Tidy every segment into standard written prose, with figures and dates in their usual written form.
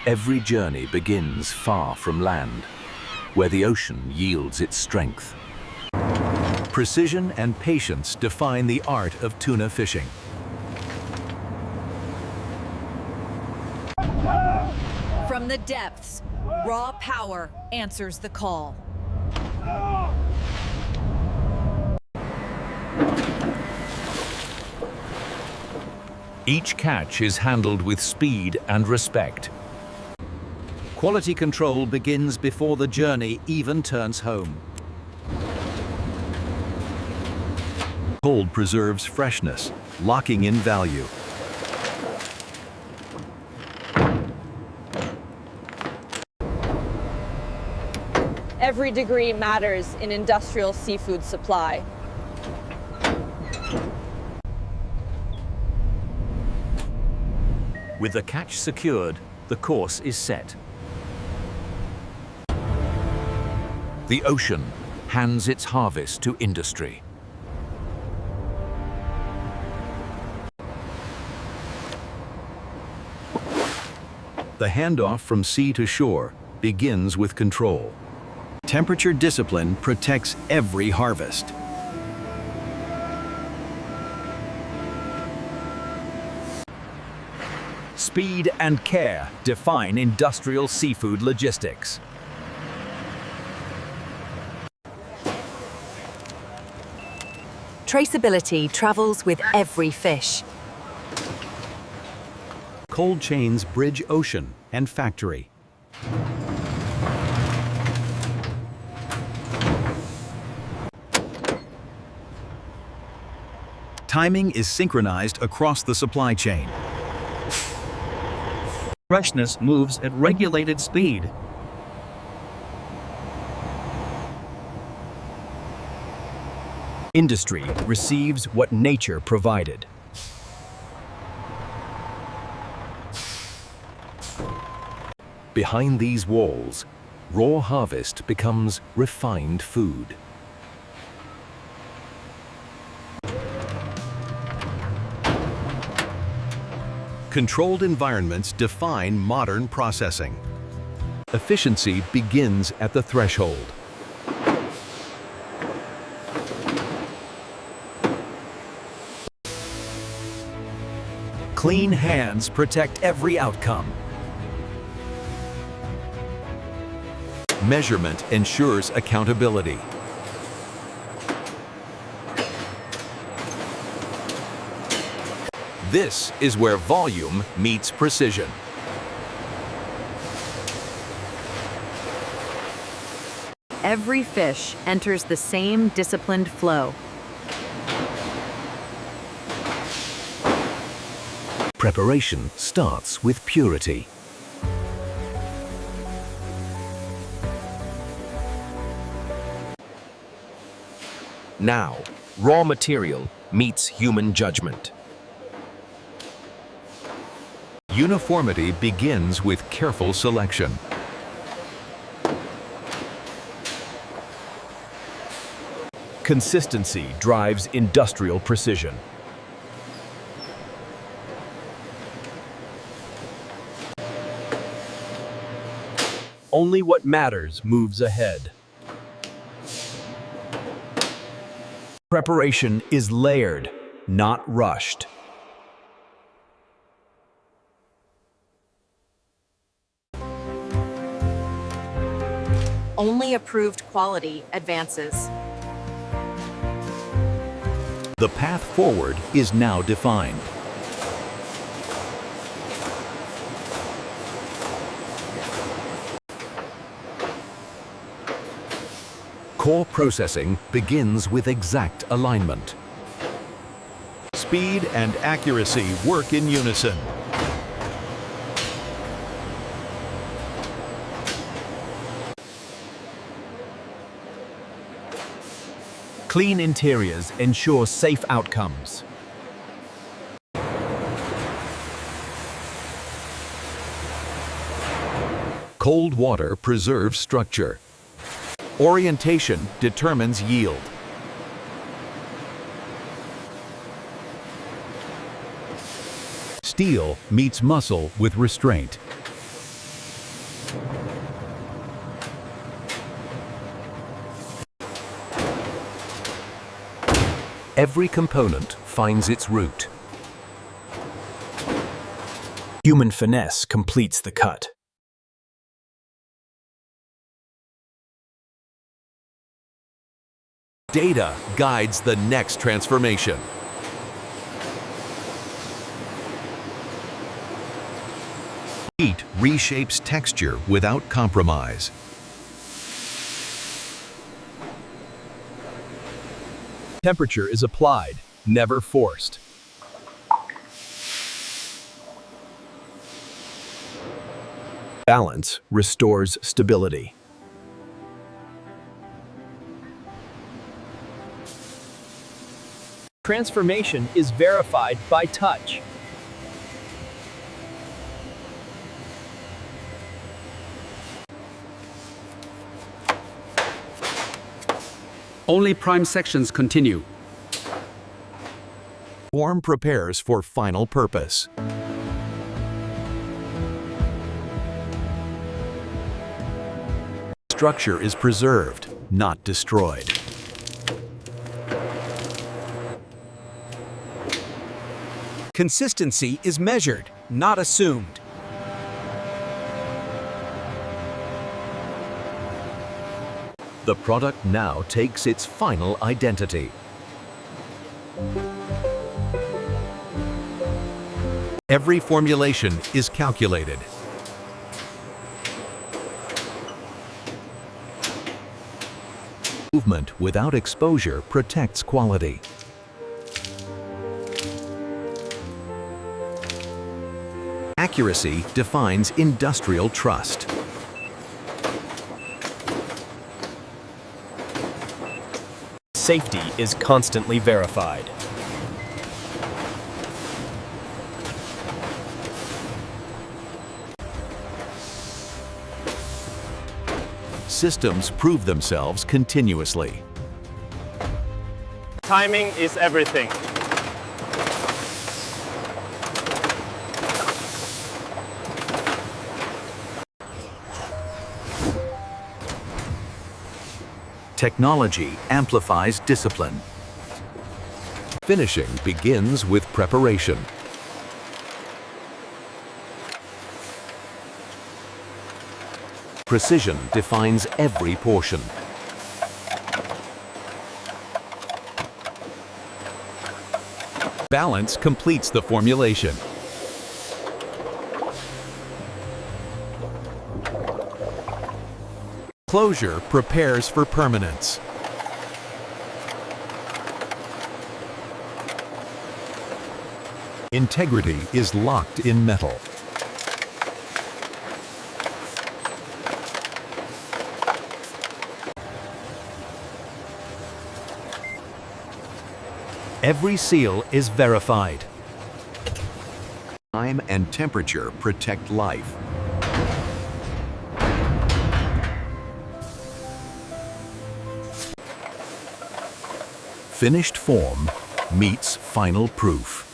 Every journey begins far from land, where the ocean yields its strength. Precision and patience define the art of tuna fishing. From the depths, raw power answers the call. Each catch is handled with speed and respect. Quality control begins before the journey even turns home. Cold preserves freshness, locking in value. Every degree matters in industrial seafood supply. With the catch secured, the course is set. The ocean hands its harvest to industry. The handoff from sea to shore begins with control. Temperature discipline protects every harvest. Speed and care define industrial seafood logistics. Traceability travels with every fish. Cold chains bridge ocean and factory. Timing is synchronized across the supply chain. Freshness moves at regulated speed. Industry receives what nature provided. Behind these walls, raw harvest becomes refined food. Controlled environments define modern processing. Efficiency begins at the threshold. Clean hands protect every outcome. Measurement ensures accountability. This is where volume meets precision. Every fish enters the same disciplined flow. Preparation starts with purity. Now, raw material meets human judgment. Uniformity begins with careful selection. Consistency drives industrial precision. Only what matters moves ahead. Preparation is layered, not rushed. Only approved quality advances. The path forward is now defined. Core processing begins with exact alignment. Speed and accuracy work in unison. Clean interiors ensure safe outcomes. Cold water preserves structure. Orientation determines yield. Steel meets muscle with restraint. Every component finds its route. Human finesse completes the cut. Data guides the next transformation. Heat reshapes texture without compromise. Temperature is applied, never forced. Balance restores stability. Transformation is verified by touch. Only prime sections continue. Form prepares for final purpose. Structure is preserved, not destroyed. Consistency is measured, not assumed. The product now takes its final identity. Every formulation is calculated. Movement without exposure protects quality. Accuracy defines industrial trust. Safety is constantly verified. Systems prove themselves continuously. Timing is everything. Technology amplifies discipline. Finishing begins with preparation. Precision defines every portion. Balance completes the formulation. Closure prepares for permanence. Integrity is locked in metal. Every seal is verified. Time and temperature protect life. Finished form meets final proof.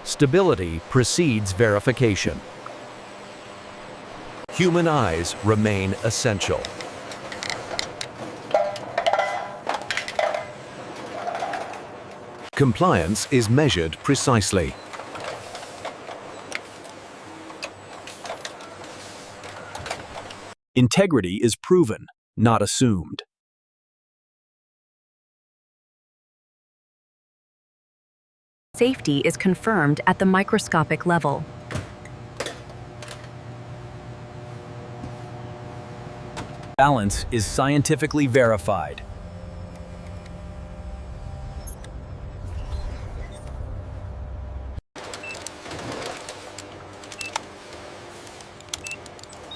Stability precedes verification. Human eyes remain essential. Compliance is measured precisely. Integrity is proven, not assumed. Safety is confirmed at the microscopic level. Balance is scientifically verified.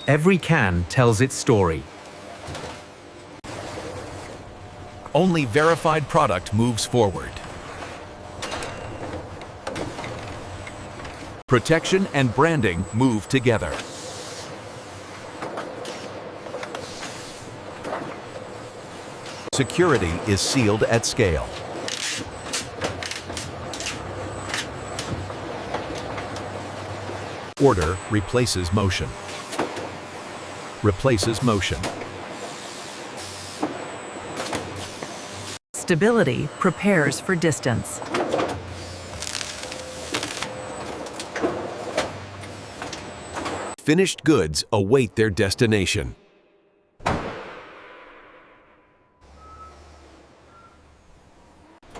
Every can tells its story. Only verified product moves forward. Protection and branding move together. Security is sealed at scale. Order replaces motion. replaces motion. Stability prepares for distance. Finished goods await their destination.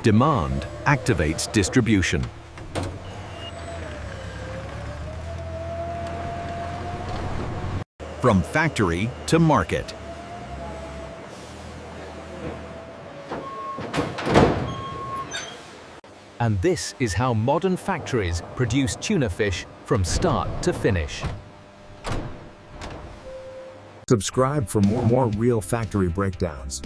Demand activates distribution. From factory to market. And this is how modern factories produce tuna fish from start to finish. Subscribe for more real factory breakdowns.